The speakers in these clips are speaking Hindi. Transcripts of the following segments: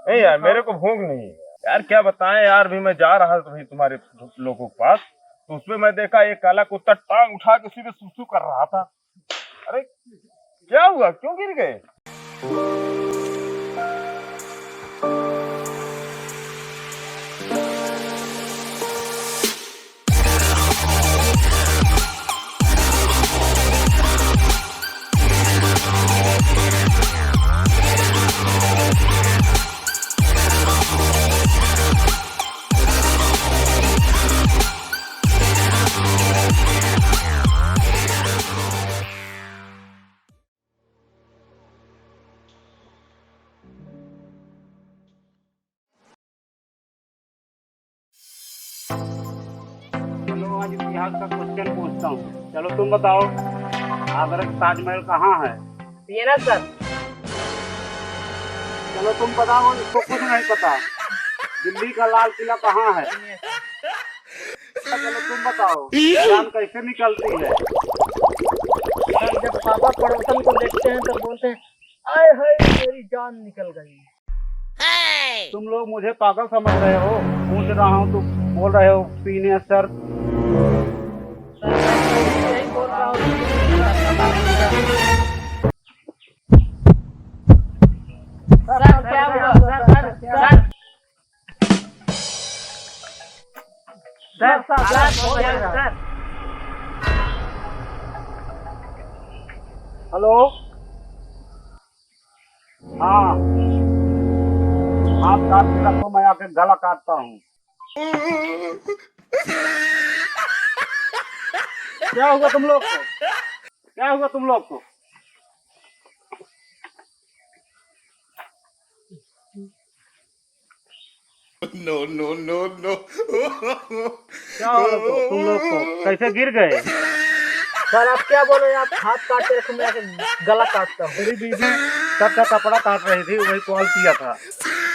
नहीं यार, मेरे को भूख नहीं है यार, क्या बताएं यार। भी मैं जा रहा था भाई तुम्हारे लोगों के पास, तो उसमें मैं देखा एक काला कुत्ता टांग उठा के सीधे सुसु कर रहा था। अरे क्या हुआ, क्यों गिर गए? चलो आज इतिहास का क्वेश्चन पूछता हूँ। चलो तुम बताओ, आगरा का ताजमहल कहाँ है? ये ना सर। चलो तुम बताओ, इसको कुछ नहीं पता। दिल्ली का लाल किला कहाँ है? चलो तुम बताओ, जान कैसे निकलती है? सर जब पापा पड़ोसन को देखते हैं तो बोलते हैं आय हाय मेरी जान निकल गई। तुम लोग मुझे पागल समझ रहे हो? पूछ रहा हूँ तुम बोल रहे हो सीनियर सर। सर मैं तो यही बोल रहा हूँ। सर क्या हुआ? सर सर सर हेलो, हाँ, हाथ काट के रखो, मैं आके गला काटता हूँ। क्या हुआ तुम लोग को? क्या हुआ तुम लोग को? No, no, no, no. क्या हो तुम लोग को? कैसे गिर गए? सर आप क्या बोल रहे हैं? आप हाथ काट के रखो, मैं आके गला काटता हूँ। मेरी बीवी सर का कपड़ा काट रही थी, वही कॉल किया था।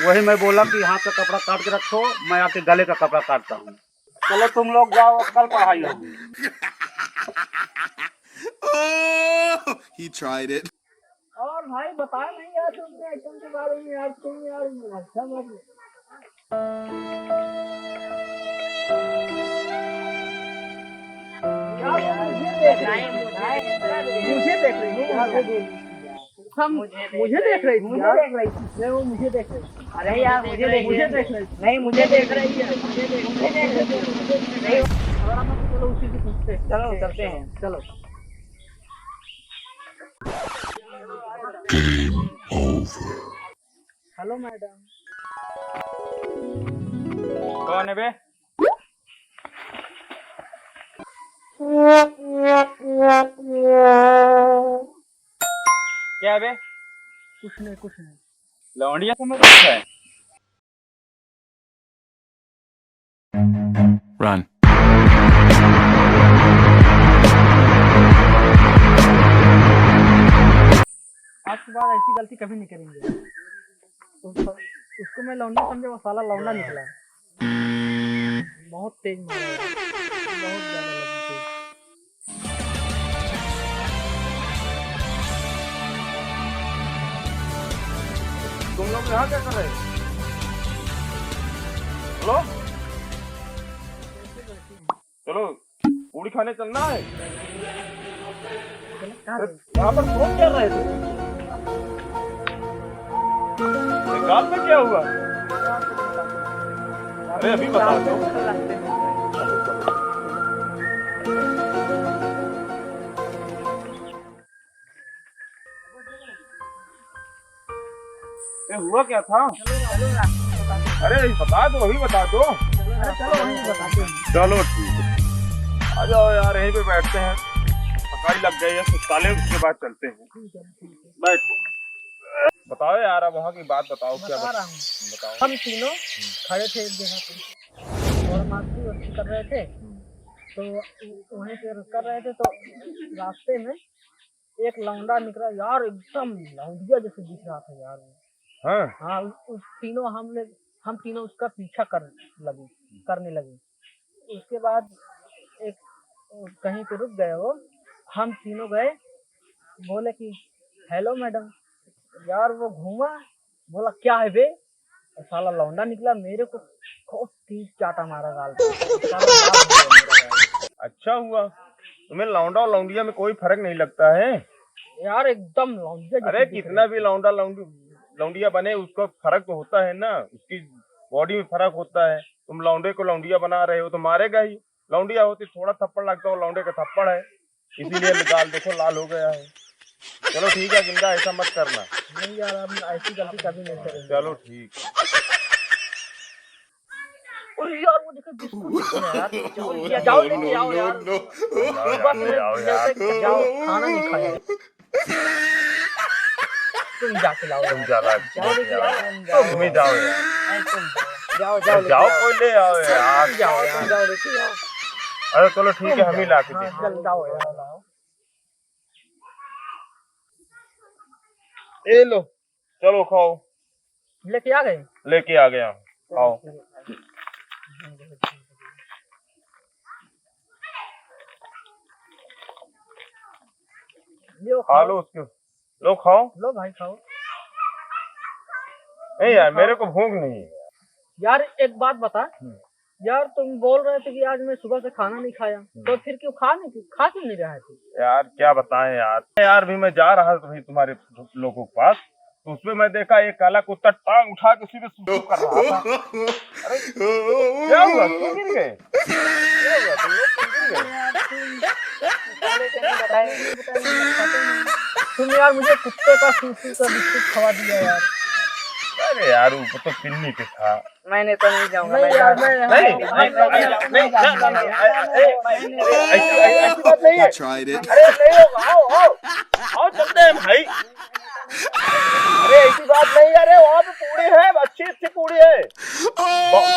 वही मैं बोला कि हाथ का कपड़ा काट के रखो, मैं आके गले का कपड़ा काटता हूँ। चलो तुम लोग जाओ, कल पढ़ाई होगी। Oh, he tried it. और भाई बताया नहीं यार तुमने आइटम के बारे में यार, तुम यार अच्छा मत। मुझे देख रही थी यार, हम मुझे देख रही थी यार, नहीं वो मुझे देख रही थी। अरे यार मुझे देख रही थी। नहीं मुझे देख रही है, मुझे देख रही है। चलो उसी से पूछते हैं। चलो चलते हैं, चलो। Hello madam. कौन है बे? क्या है बे? कुछ नहीं कुछ नहीं। लौंडिया समझ रखा है। Run. आज के बाद ऐसी गलती कभी नहीं करेंगे। उसको मैं लौंडा समझा, वो साला लौंडा निकला। बहुत तेज मारा यार, बहुत ज्यादा लगी तेज। तुम लोग यहाँ क्या कर रहे हो? हेलो, चलो पूरी खाने चलना है। यहाँ पर फोन कर रहे थे, गाल में क्या हुआ? अरे अभी बता दो। ये हुआ क्या था? अरे बता दो, अभी बता दो। चलो वहीं बताते हैं। चलो ठीक है, आ जाओ यार, यहीं पे बैठते हैं। पकाई लग गई है, साले उसके बाद चलते हैं। बैठो, बताओ यार, अब वहाँ की बात बताओ। क्या बता रहा हूँ। बताओ। हम तीनों खड़े थे एक जगह पे और मस्ती वस्ती कर रहे थे, तो वहीं पे कर रहे थे तो रास्ते में एक लौंडा निकला यार, एकदम लौंडिया जैसे दिख रहा था यार वो। हाँ हाँ उस तीनों हम तीनों उसका पीछा करने लगे। उसके बाद एक कहीं पे रुक गए वो, हम तीनों गए, बोले कि हेलो मैडम। यार वो घूमा, बोला क्या है बे, साला लौंडा निकला मेरे को खूब तेज चाटा मारा गाल पे। साला लाल हो गया मेरा गाल। अच्छा हुआ, तुम्हें लौंडा और लौंडिया में कोई फर्क नहीं लगता है। यार एकदम लौंडिया जैसी अरे दिख कितना रही भी लौंडा लौंडिया बने, उसका फर्क तो होता है ना, उसकी बॉडी में फर्क होता है। तुम लौंडे को लौंडिया बना रहे हो तो मारेगा ही। लौंडिया होती थोड़ा थप्पड़ लगता हो, लौंडे का थप्पड़ है, इसीलिए गाल देखो लाल हो गया है। चलो ठीक है जिंदा, ऐसा मत करना। है। नहीं यार, हम ऐसी गलती कभी नहीं करेंगे। चलो ठीक है। अरे यार वो देखो बिस्कुट दिख रहा है यार। जाओ लेके आओ यार। बस जाओ, खाना नहीं खाया। तुम जाके लाओ। तुम जा रहा जाओ लेके आओ। तुम ही जाओ यार। नहीं, तुम जाओ जाओ लेके जाओ आओ। कोई ले आओ यार। जाओ यार, जाओ लेके आओ। अरे चलो ठीक है, हम ही ला के हाँ, देंगे। चल जाओ यार, लाओ। ए लो, चलो खाओ। लेके आ गए। लेके आ गया, खाओ। लो खा लो उसके, लो खाओ। लो भाई खाओ। नहीं यार, मेरे को भूख नहीं है। यार एक बात बता, यार तुम बोल रहे थे कि आज मैं सुबह से खाना नहीं खाया, तो फिर क्यों खा क्यों नहीं रहा थे? यार क्या बताएं यार भी मैं जा रहा था तुम्हारे लोगों के पास, तो उसमें मैं देखा एक काला कुत्ता टांग उठा के उसी पे सुसु कर रहा था। अरे क्या हुआ, क्यों गिर गए? क्या हुआ, तुम लोग क्यों गिर गए? तुम यार मुझे कुत्ते का सूसू का बिस्कुट खवा दिया यार। अरे यार वो तो पिन्नी पे था। मैंने तो नहीं जाऊंगा। नहीं यार, ऐसी बात नहीं है। He tried it. अरे नहीं होगा, आओ चलते हैं भाई। अरे ऐसी बात नहीं है, अरे वहाँ पे पूड़ी है, अच्छी पूड़ी है,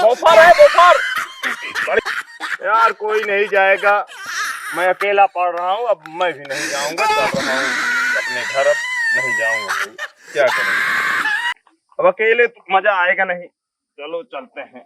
बोफर है बोफर। यार कोई नहीं जाएगा, मैं अकेला पड़ रहा हूँ, अब मैं भी नहीं जाऊंगा, चल रहा हूँ अपने घर, अब नहीं जाऊंगा भाई, क्या करें, अब अकेले तो मजा आएगा नहीं। चलो चलते हैं।